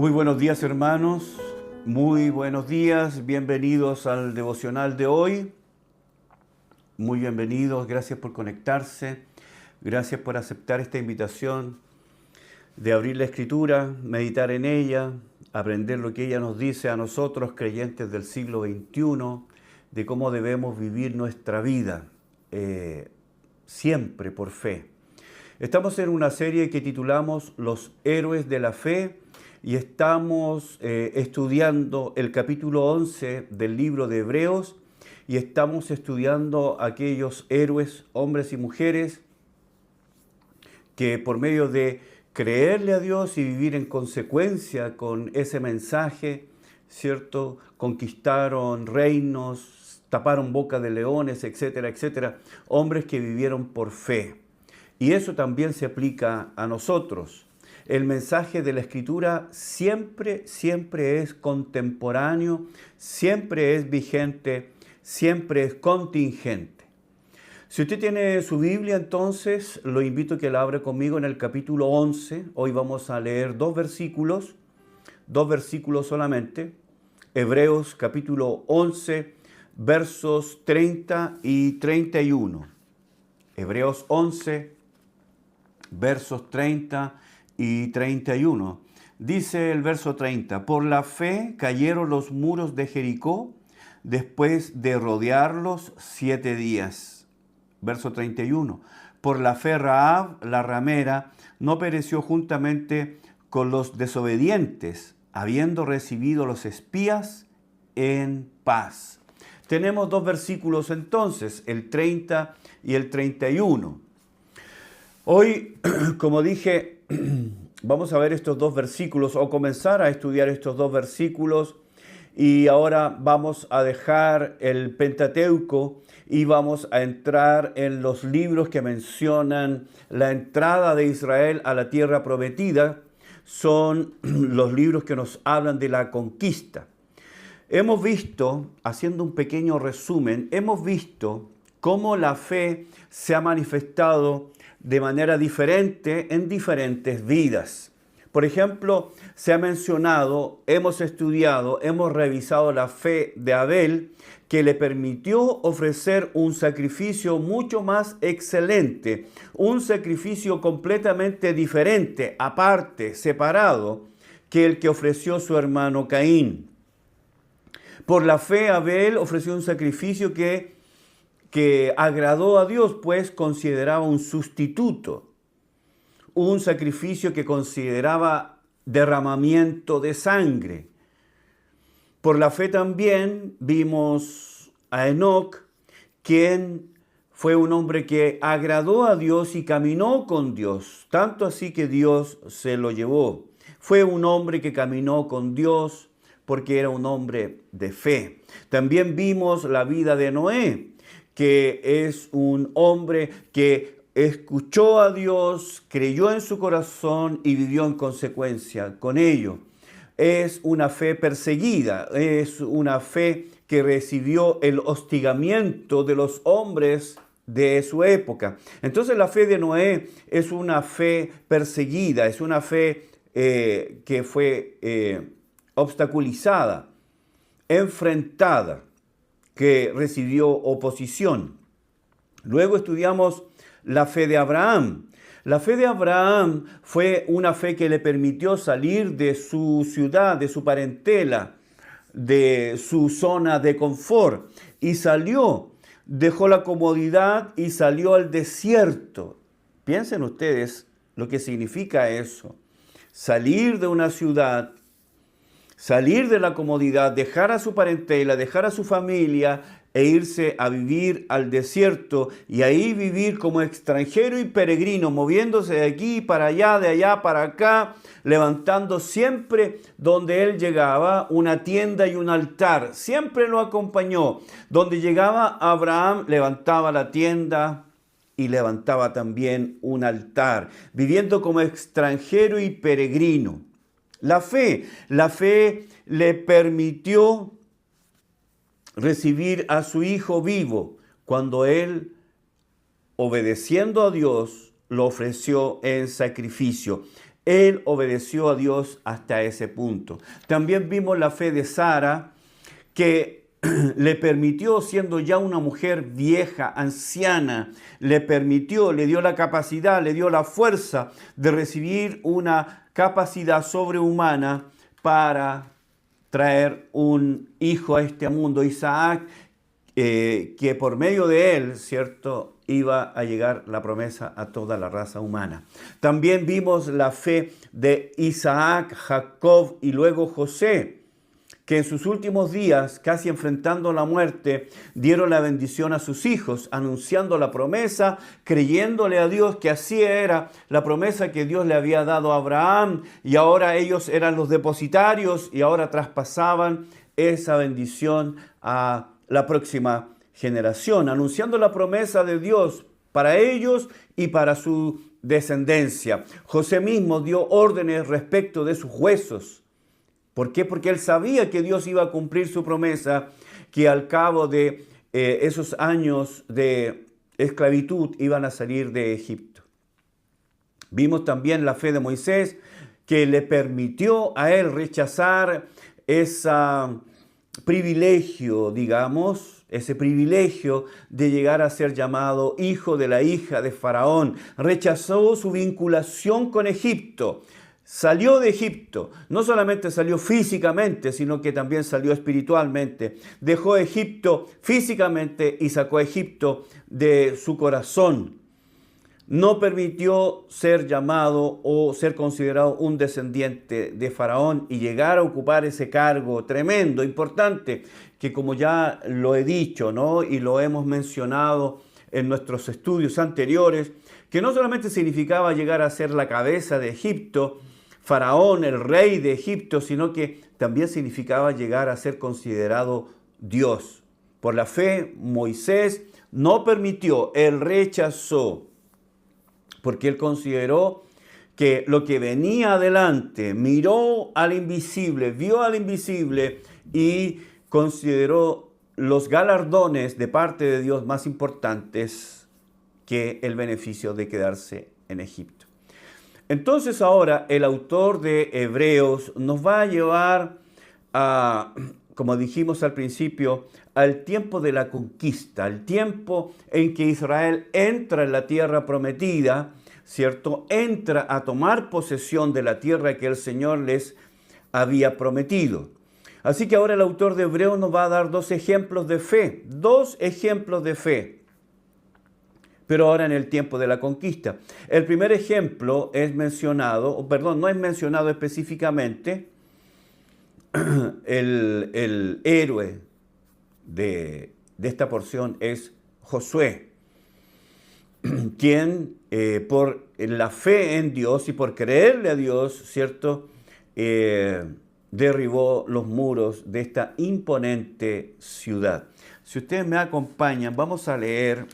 Muy buenos días, hermanos, muy buenos días, bienvenidos al devocional de hoy, muy bienvenidos, gracias por conectarse, gracias por aceptar esta invitación de abrir la Escritura, meditar en ella, aprender lo que ella nos dice a nosotros, creyentes del siglo XXI, de cómo debemos vivir nuestra vida, siempre por fe. Estamos en una serie que titulamos Los héroes de la fe y estamos estudiando el capítulo 11 del libro de Hebreos y estamos estudiando aquellos héroes, hombres y mujeres, que por medio de creerle a Dios y vivir en consecuencia con ese mensaje, ¿cierto? Conquistaron reinos, taparon boca de leones, etcétera, etcétera. Hombres que vivieron por fe. Y eso también se aplica a nosotros. El mensaje de la Escritura siempre es contemporáneo, siempre es vigente, siempre es contingente. Si usted tiene su Biblia, entonces lo invito a que la abra conmigo en el capítulo 11. Hoy vamos a leer dos versículos solamente. Hebreos capítulo 11, versos 30 y 31. Hebreos 11, versos 30 y 31. Dice el verso 30, por la fe cayeron los muros de Jericó después de rodearlos 7 días. Verso 31, por la fe Rahab, la ramera, no pereció juntamente con los desobedientes, habiendo recibido los espías en paz. Tenemos dos versículos entonces, el 30 y el 31. Hoy, como dije, vamos a ver estos dos versículos o comenzar a estudiar estos dos versículos y ahora vamos a dejar el Pentateuco y vamos a entrar en los libros que mencionan la entrada de Israel a la tierra prometida. Son los libros que nos hablan de la conquista. Hemos visto, haciendo un pequeño resumen, hemos visto cómo la fe se ha manifestado de manera diferente en diferentes vidas. Por ejemplo, se ha mencionado, hemos estudiado, hemos revisado la fe de Abel, que le permitió ofrecer un sacrificio mucho más excelente, un sacrificio completamente diferente, aparte, separado, que el que ofreció su hermano Caín. Por la fe, Abel ofreció un sacrificio que agradó a Dios, pues consideraba un sustituto, un sacrificio que consideraba derramamiento de sangre. Por la fe también vimos a Enoc, quien fue un hombre que agradó a Dios y caminó con Dios, tanto así que Dios se lo llevó. Fue un hombre que caminó con Dios porque era un hombre de fe. También vimos la vida de Noé, que es un hombre que escuchó a Dios, creyó en su corazón y vivió en consecuencia con ello. Es una fe perseguida, es una fe que recibió el hostigamiento de los hombres de su época. Entonces la fe de Noé es una fe perseguida, es una fe que fue obstaculizada, enfrentada, que recibió oposición. Luego estudiamos la fe de Abraham. La fe de Abraham fue una fe que le permitió salir de su ciudad, de su parentela, de su zona de confort y salió, dejó la comodidad y salió al desierto. Piensen ustedes lo que significa eso. Salir de una ciudad, salir de la comodidad, dejar a su parentela, dejar a su familia e irse a vivir al desierto y ahí vivir como extranjero y peregrino, moviéndose de aquí para allá, de allá para acá, levantando siempre donde él llegaba una tienda y un altar. Siempre lo acompañó. Donde llegaba Abraham, levantaba la tienda y levantaba también un altar, viviendo como extranjero y peregrino. La fe le permitió recibir a su hijo vivo cuando él, obedeciendo a Dios, lo ofreció en sacrificio. Él obedeció a Dios hasta ese punto. También vimos la fe de Sara, que le permitió, siendo ya una mujer vieja, anciana, le permitió, le dio la capacidad, le dio la fuerza de recibir una capacidad sobrehumana para traer un hijo a este mundo, Isaac, que por medio de él, ¿cierto?, iba a llegar la promesa a toda la raza humana. También vimos la fe de Isaac, Jacob y luego José, que en sus últimos días, casi enfrentando la muerte, dieron la bendición a sus hijos, anunciando la promesa, creyéndole a Dios que así era la promesa que Dios le había dado a Abraham, y ahora ellos eran los depositarios y ahora traspasaban esa bendición a la próxima generación, anunciando la promesa de Dios para ellos y para su descendencia. José mismo dio órdenes respecto de sus huesos. ¿Por qué? Porque él sabía que Dios iba a cumplir su promesa, que al cabo de esos años de esclavitud iban a salir de Egipto. Vimos también la fe de Moisés, que le permitió a él rechazar ese privilegio, digamos, ese privilegio de llegar a ser llamado hijo de la hija de Faraón. Rechazó su vinculación con Egipto. Salió de Egipto, no solamente salió físicamente, sino que también salió espiritualmente. Dejó Egipto físicamente y sacó a Egipto de su corazón. No permitió ser llamado o ser considerado un descendiente de Faraón y llegar a ocupar ese cargo tremendo, importante, que como ya lo he dicho, ¿no?, y lo hemos mencionado en nuestros estudios anteriores, que no solamente significaba llegar a ser la cabeza de Egipto, Faraón, el rey de Egipto, sino que también significaba llegar a ser considerado Dios. Por la fe, Moisés no permitió, él rechazó, porque él consideró que lo que venía adelante, miró al invisible, vio al invisible y consideró los galardones de parte de Dios más importantes que el beneficio de quedarse en Egipto. Entonces ahora el autor de Hebreos nos va a llevar a, como dijimos al principio, al tiempo de la conquista, al tiempo en que Israel entra en la tierra prometida, ¿cierto? Entra a tomar posesión de la tierra que el Señor les había prometido. Así que ahora el autor de Hebreos nos va a dar dos ejemplos de fe, pero ahora en el tiempo de la conquista. El primer ejemplo es mencionado, no es mencionado específicamente, el héroe de esta porción es Josué, quien por la fe en Dios y por creerle a Dios, ¿cierto?, derribó los muros de esta imponente ciudad. Si ustedes me acompañan, vamos a leer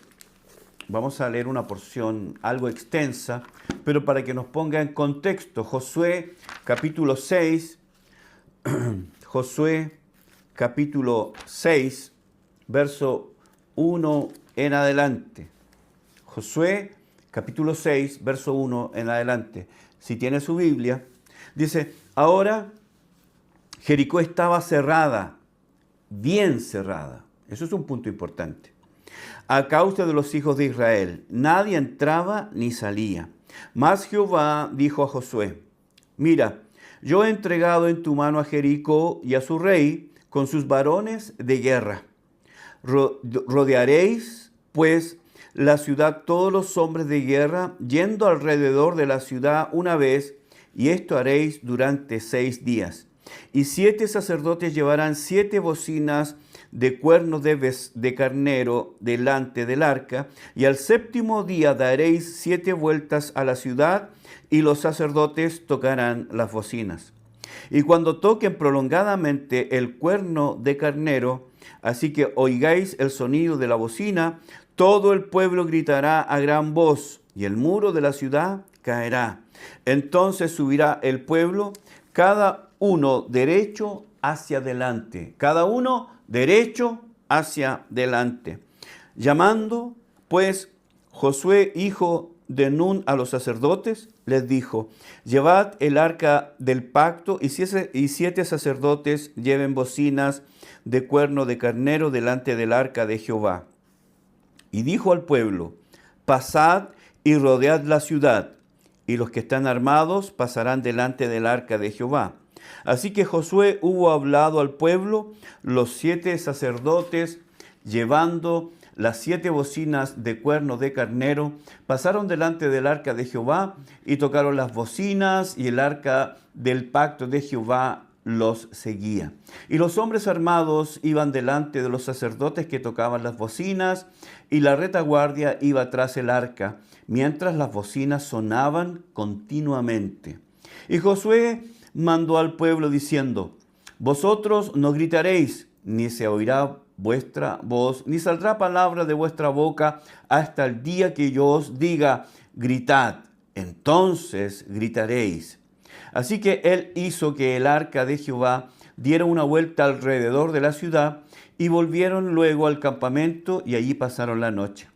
una porción algo extensa, pero para que nos ponga en contexto. Josué capítulo 6, verso 1 en adelante. Josué capítulo 6, verso 1 en adelante. Si tiene su Biblia, dice: ahora Jericó estaba cerrada, bien cerrada. Eso es un punto importante. A causa de los hijos de Israel, nadie entraba ni salía. Mas Jehová dijo a Josué: mira, yo he entregado en tu mano a Jericó y a su rey con sus varones de guerra. Rodearéis, pues, la ciudad todos los hombres de guerra, yendo alrededor de la ciudad una vez, y esto haréis durante 6 días. Y 7 sacerdotes llevarán 7 bocinas de cuernos de carnero delante del arca, y al 7º día daréis 7 vueltas a la ciudad, y los sacerdotes tocarán las bocinas. Y cuando toquen prolongadamente el cuerno de carnero, así que oigáis el sonido de la bocina, todo el pueblo gritará a gran voz, y el muro de la ciudad caerá. Entonces subirá el pueblo, cada uno derecho hacia adelante, cada uno derecho hacia adelante. Llamando, pues, Josué, hijo de Nun a los sacerdotes, les dijo: llevad el arca del pacto y 7 sacerdotes lleven bocinas de cuerno de carnero delante del arca de Jehová. Y dijo al pueblo: pasad y rodead la ciudad, y los que están armados pasarán delante del arca de Jehová. Así que Josué hubo hablado al pueblo, los 7 sacerdotes llevando las 7 bocinas de cuerno de carnero pasaron delante del arca de Jehová y tocaron las bocinas, y el arca del pacto de Jehová los seguía. Y los hombres armados iban delante de los sacerdotes que tocaban las bocinas, y la retaguardia iba tras el arca, mientras las bocinas sonaban continuamente. Y Josué mandó al pueblo diciendo: vosotros no gritaréis, ni se oirá vuestra voz, ni saldrá palabra de vuestra boca hasta el día que yo os diga: gritad, entonces gritaréis. Así que él hizo que el arca de Jehová diera una vuelta alrededor de la ciudad, y volvieron luego al campamento, y allí pasaron la noche.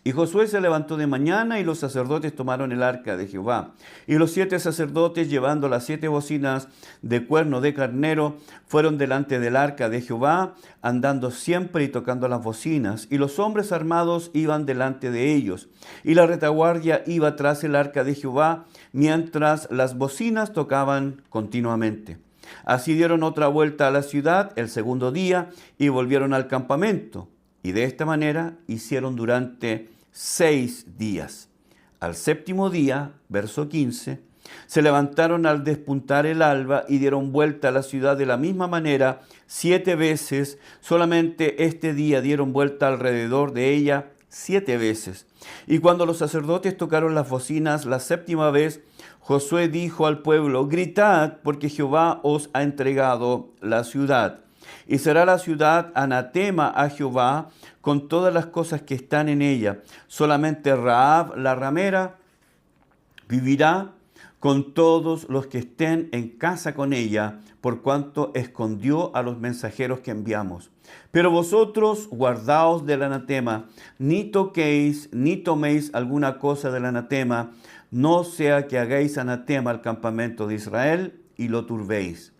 Y Josué se levantó de mañana, y los sacerdotes tomaron el arca de Jehová. Y los 7 sacerdotes, llevando las 7 bocinas de cuerno de carnero, fueron delante del arca de Jehová, andando siempre y tocando las bocinas. Y los hombres armados iban delante de ellos. Y la retaguardia iba tras el arca de Jehová, mientras las bocinas tocaban continuamente. Así dieron otra vuelta a la ciudad el segundo día, y volvieron al campamento. Y de esta manera hicieron durante 6 días. Al 7º día, verso 15, se levantaron al despuntar el alba y dieron vuelta a la ciudad de la misma manera 7 veces. Solamente este día dieron vuelta alrededor de ella 7 veces. Y cuando los sacerdotes tocaron las bocinas la 7ª vez, Josué dijo al pueblo: gritad, porque Jehová os ha entregado la ciudad. Y será la ciudad anatema a Jehová con todas las cosas que están en ella. Solamente Rahab, la ramera, vivirá con todos los que estén en casa con ella, por cuanto escondió a los mensajeros que enviamos. Pero vosotros guardaos del anatema, ni toquéis ni toméis alguna cosa del anatema, no sea que hagáis anatema al campamento de Israel y lo turbéis.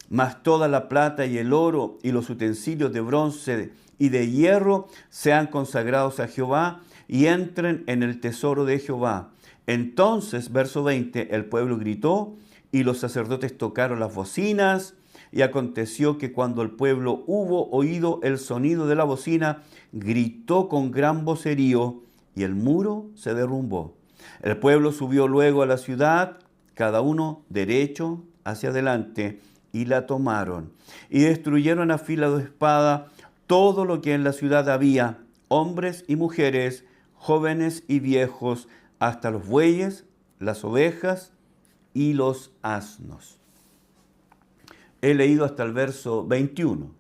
Mas toda la plata y el oro y los utensilios de bronce y de hierro sean consagrados a Jehová y entren en el tesoro de Jehová. Entonces, verso 20, el pueblo gritó y los sacerdotes tocaron las bocinas, y aconteció que cuando el pueblo hubo oído el sonido de la bocina, gritó con gran vocerío, y el muro se derrumbó. El pueblo subió luego a la ciudad, cada uno derecho hacia adelante, y la tomaron, y destruyeron a filo de espada todo lo que en la ciudad había, hombres y mujeres, jóvenes y viejos, hasta los bueyes, las ovejas y los asnos. He leído hasta el verso 21.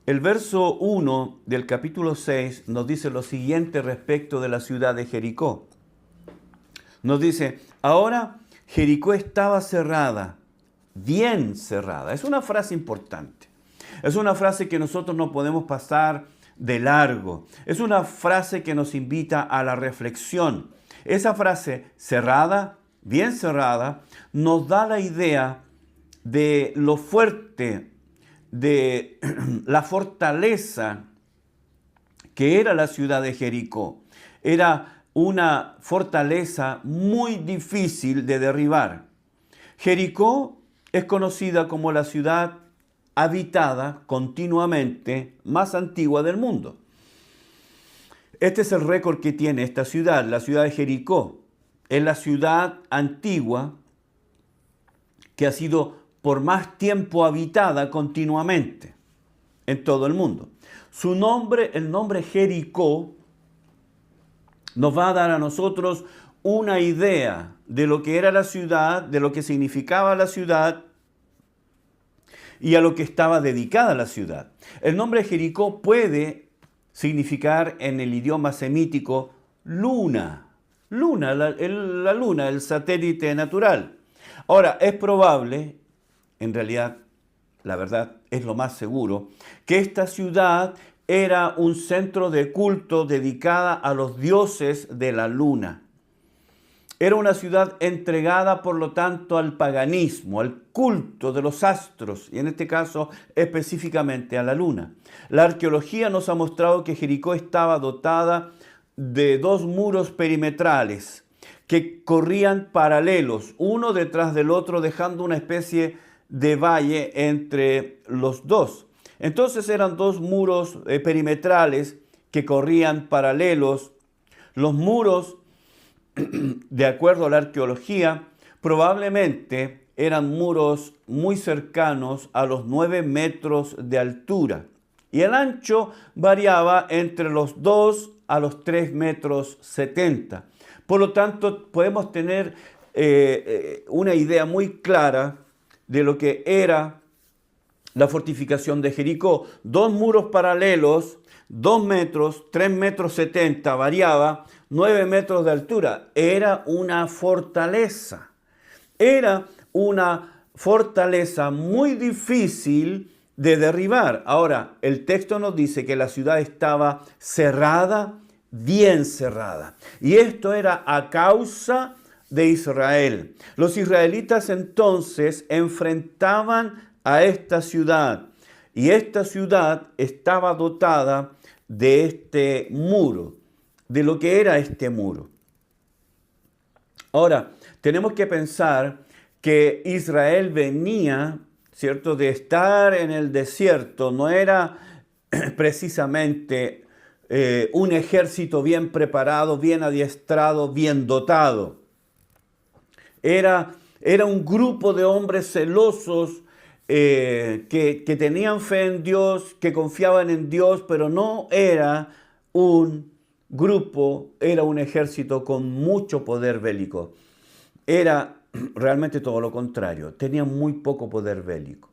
El verso 1 del capítulo 6 nos dice lo siguiente respecto de la ciudad de Jericó. Nos dice: ahora Jericó estaba cerrada, bien cerrada. Es una frase importante. Es una frase que nosotros no podemos pasar de largo. Es una frase que nos invita a la reflexión. Esa frase, cerrada, bien cerrada, nos da la idea de lo fuerte, de la fortaleza que era la ciudad de Jericó. Era una fortaleza muy difícil de derribar. Jericó es conocida como la ciudad habitada continuamente más antigua del mundo. Este es el récord que tiene esta ciudad, la ciudad de Jericó. Es la ciudad antigua que ha sido por más tiempo habitada continuamente en todo el mundo. Su nombre, el nombre Jericó, nos va a dar a nosotros una idea de lo que era la ciudad, de lo que significaba la ciudad y a lo que estaba dedicada la ciudad. El nombre Jericó puede significar en el idioma semítico luna. La luna, el satélite natural. Ahora, es probable, en realidad, la verdad es lo más seguro, que esta ciudad era un centro de culto dedicada a los dioses de la luna. Era una ciudad entregada, por lo tanto, al paganismo, al culto de los astros, y en este caso específicamente a la luna. La arqueología nos ha mostrado que Jericó estaba dotada de 2 muros perimetrales que corrían paralelos, uno detrás del otro, dejando una especie de valle entre los dos. Entonces eran 2 muros perimetrales que corrían paralelos. Los muros, de acuerdo a la arqueología, probablemente eran muros muy cercanos a los 9 metros de altura. Y el ancho variaba entre los 2 a los 3 metros 70. Por lo tanto, podemos tener una idea muy clara de lo que era la fortificación de Jericó. 2 muros paralelos, 2 metros, 3 metros 70, variaba, 9 metros de altura. Era una fortaleza. Era una fortaleza muy difícil de derribar. Ahora, el texto nos dice que la ciudad estaba cerrada, bien cerrada. Y esto era a causa de Israel. Los israelitas entonces enfrentaban a esta ciudad, y esta ciudad estaba dotada de este muro, de lo que era este muro. Ahora, tenemos que pensar que Israel venía, ¿cierto?, de estar en el desierto. No era precisamente un ejército bien preparado, bien adiestrado, bien dotado. Era un grupo de hombres celosos que tenían fe en Dios, que confiaban en Dios, pero no era un grupo, era un ejército con mucho poder bélico. Era realmente todo lo contrario, tenía muy poco poder bélico.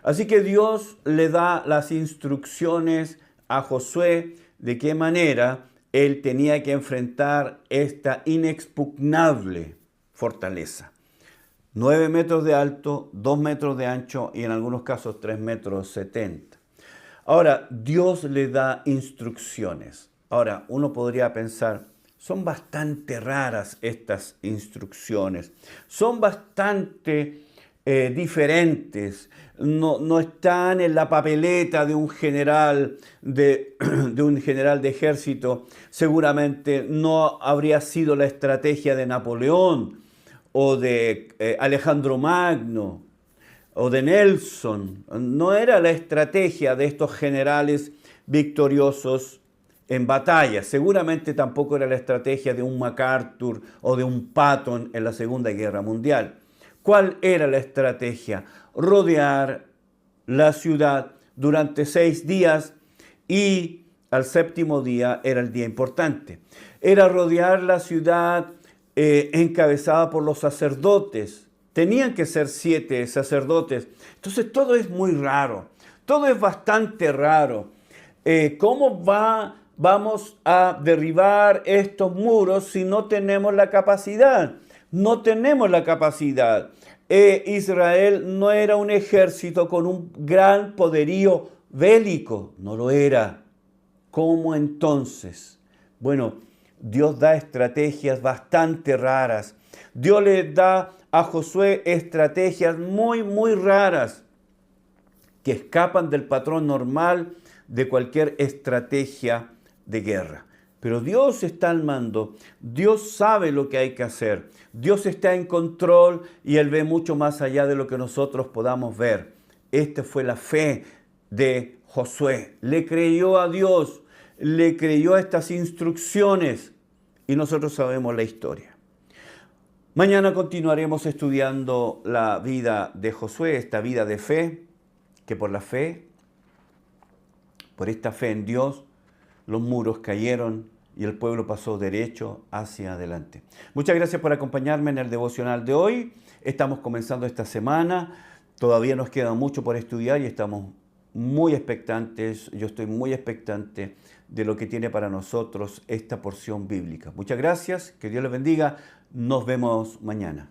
Así que Dios le da las instrucciones a Josué de qué manera él tenía que enfrentar esta inexpugnable fortaleza. 9 metros de alto, 2 metros de ancho y en algunos casos 3 metros 70. Ahora, Dios le da instrucciones. Ahora, uno podría pensar, son bastante raras estas instrucciones, son bastante diferentes, no están en la papeleta de un general de un general de ejército. Seguramente no habría sido la estrategia de Napoleón o de Alejandro Magno o de Nelson. No era la estrategia de estos generales victoriosos en batalla. Seguramente tampoco era la estrategia de un MacArthur o de un Patton en la Segunda Guerra Mundial. ¿Cuál era la estrategia? Rodear la ciudad durante 6 días y al 7º día era el día importante. Era rodear la ciudad encabezada por los sacerdotes. Tenían que ser 7 sacerdotes. Entonces todo es muy raro, todo es bastante raro. ¿Cómo vamos a derribar estos muros si no tenemos la capacidad? No tenemos la capacidad. Israel no era un ejército con un gran poderío bélico, no lo era. ¿Cómo entonces? Bueno, Dios da estrategias bastante raras. Dios le da a Josué estrategias muy, muy raras que escapan del patrón normal de cualquier estrategia de guerra. Pero Dios está al mando, Dios sabe lo que hay que hacer, Dios está en control y Él ve mucho más allá de lo que nosotros podamos ver. Esta fue la fe de Josué. Le creyó a Dios, le creyó a estas instrucciones y nosotros sabemos la historia. Mañana continuaremos estudiando la vida de Josué, esta vida de fe, que por la fe, por esta fe en Dios, los muros cayeron y el pueblo pasó derecho hacia adelante. Muchas gracias por acompañarme en el devocional de hoy. Estamos comenzando esta semana. Todavía nos queda mucho por estudiar y estamos muy expectantes. Yo estoy muy expectante de lo que tiene para nosotros esta porción bíblica. Muchas gracias. Que Dios les bendiga. Nos vemos mañana.